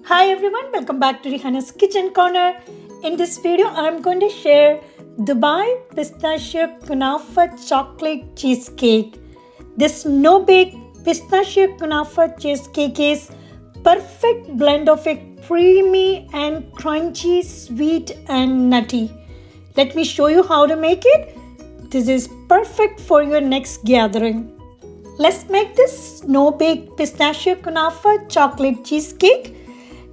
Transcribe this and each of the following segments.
Hi everyone, welcome back to Rihanna's Kitchen Corner. In this video, I'm going to share Dubai Pistachio Kunafa Chocolate Cheesecake. This no-bake Pistachio Kunafa Cheesecake is perfect blend of a creamy and crunchy, sweet and nutty. Let me show you how to make it. This is perfect for your next gathering. Let's make this no-bake Pistachio Kunafa Chocolate Cheesecake.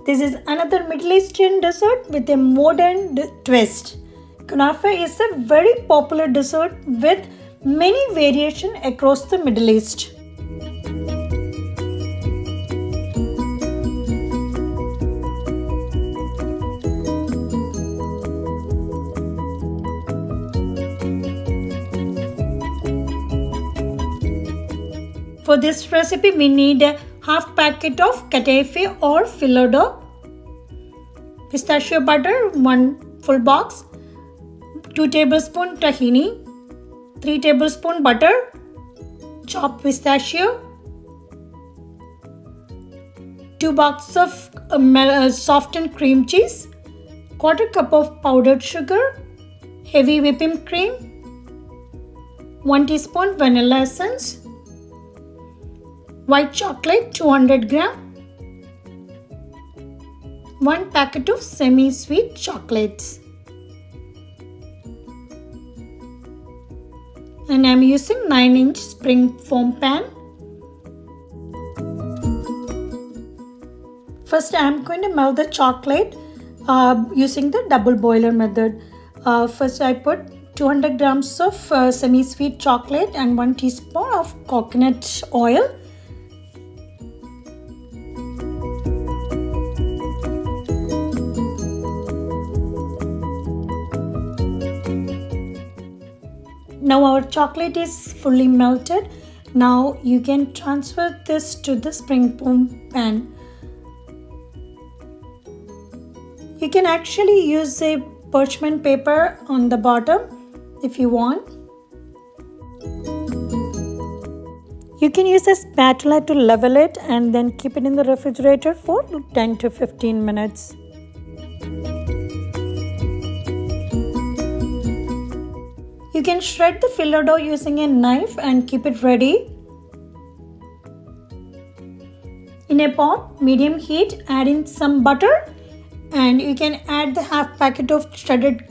This is another Middle Eastern dessert with a modern twist. Kunafa is a very popular dessert with many variations across the Middle East. For this recipe, we need a half packet of kataifi or phyllo dough, pistachio butter 1 full box, 2 tablespoons tahini, 3 tablespoons butter, chopped pistachio, 2 boxes of softened cream cheese, 1/4 cup of powdered sugar, heavy whipping cream, 1 teaspoon vanilla essence, white chocolate 200 gram, 1 packet of semi-sweet chocolates. And I am using 9-inch spring foam pan. First I am going to melt the chocolate using the double boiler method. First I put 200 grams of semi-sweet chocolate and 1 teaspoon of coconut oil. Now our chocolate is fully melted. Now you can transfer this to the spring foam pan. You can actually use a parchment paper on the bottom if you want. You can use a spatula to level it and then keep it in the refrigerator for 10 to 15 minutes. You can shred the phyllo dough using a knife and keep it ready. In a pot, medium heat, add in some butter and you can add the half packet of shredded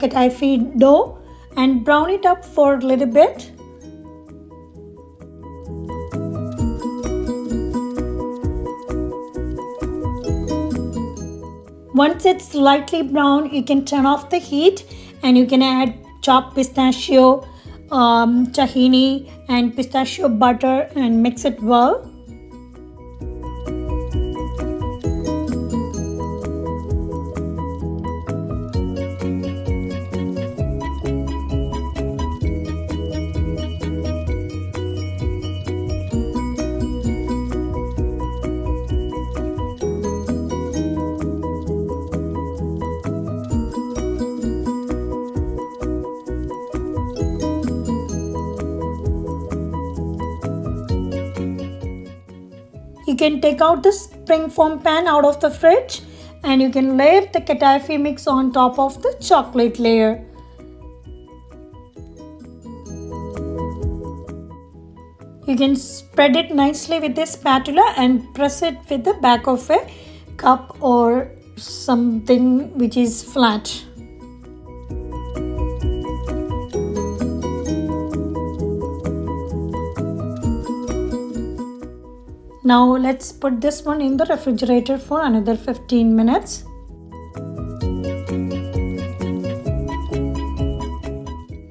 kataifi dough and brown it up for a little bit. Once it's lightly brown, you can turn off the heat and you can add chopped pistachio, tahini and pistachio butter and mix it well. You can take out the spring foam pan out of the fridge and you can layer the kataifi mix on top of the chocolate layer. You can spread it nicely with a spatula and press it with the back of a cup or something which is flat. Now let's put this one in the refrigerator for another 15 minutes.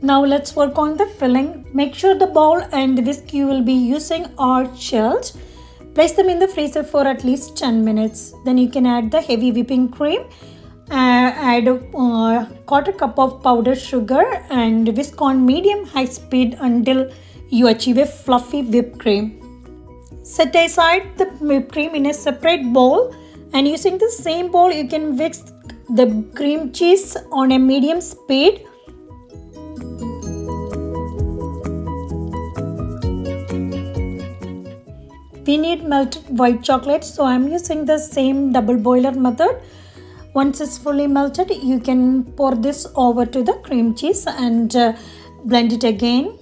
Now let's work on the filling. Make sure the bowl and the whisk you will be using are chilled. Place them in the freezer for at least 10 minutes. Then you can add the heavy whipping cream. Add 1/4 cup of powdered sugar and whisk on medium-high speed until you achieve a fluffy whipped cream. Set aside the whipped cream in a separate bowl and using the same bowl you can whisk the cream cheese on a medium speed. we need melted white chocolate, so I'm using the same double boiler method. Once it's fully melted, you can pour this over to the cream cheese and blend it again.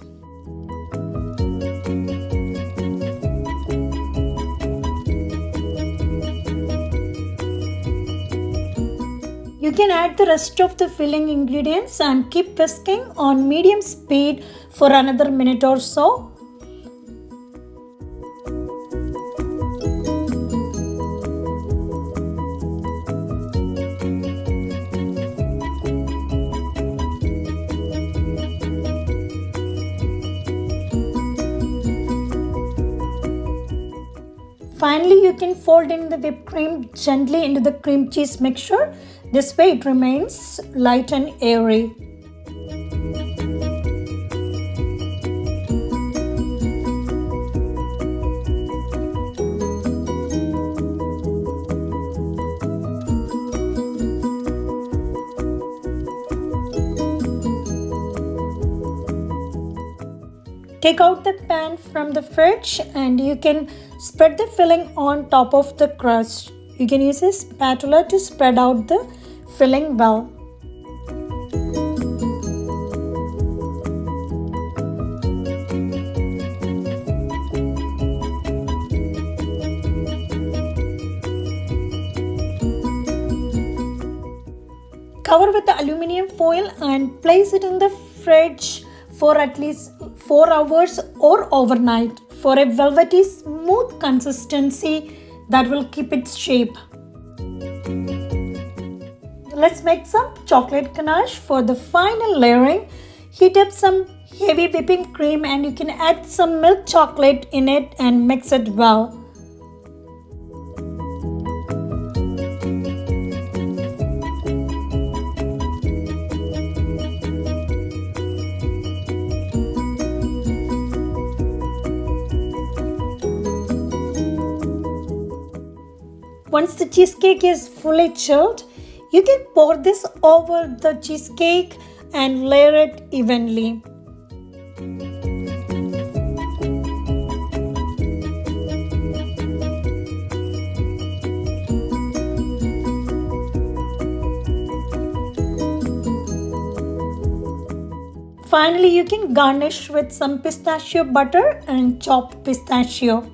You can add the rest of the filling ingredients and keep whisking on medium speed for another minute or so. Finally, you can fold in the whipped cream gently into the cream cheese mixture. This way it remains light and airy. Take out the pan from the fridge and you can spread the filling on top of the crust. You can use a spatula to spread out the filling well. Cover with the aluminium foil and place it in the fridge for at least 4 hours or overnight for a velvety smooth consistency that will keep its shape. Let's make some chocolate ganache. For the final layering, heat up some heavy whipping cream and you can add some milk chocolate in it and mix it well. Once the cheesecake is fully chilled, you can pour this over the cheesecake and layer it evenly. Finally, you can garnish with some pistachio butter and chopped pistachio.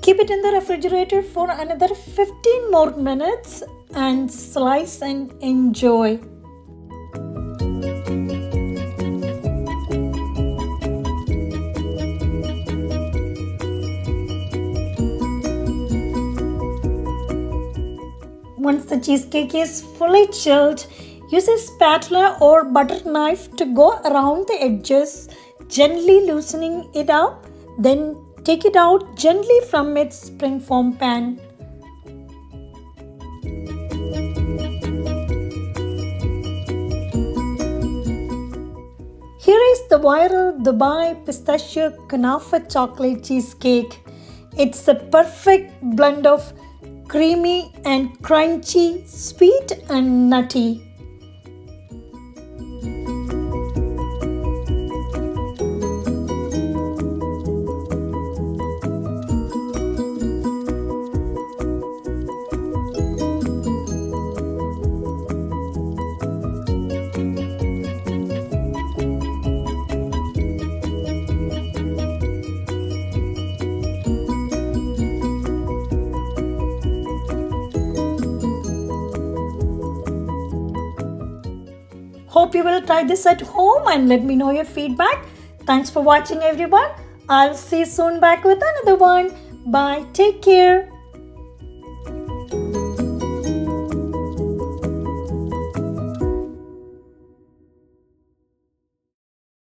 Keep it in the refrigerator for another 15 more minutes and slice and enjoy. Once the cheesecake is fully chilled, use a spatula or butter knife to go around the edges, gently loosening it up. Then take it out gently from its springform pan. Here is the viral Dubai Pistachio Kunafa chocolate cheesecake. It's a perfect blend of creamy and crunchy, sweet and nutty. Hope you will try this at home and let me know your feedback. Thanks for watching, everyone. I'll see you soon back with another one. Bye. Take care.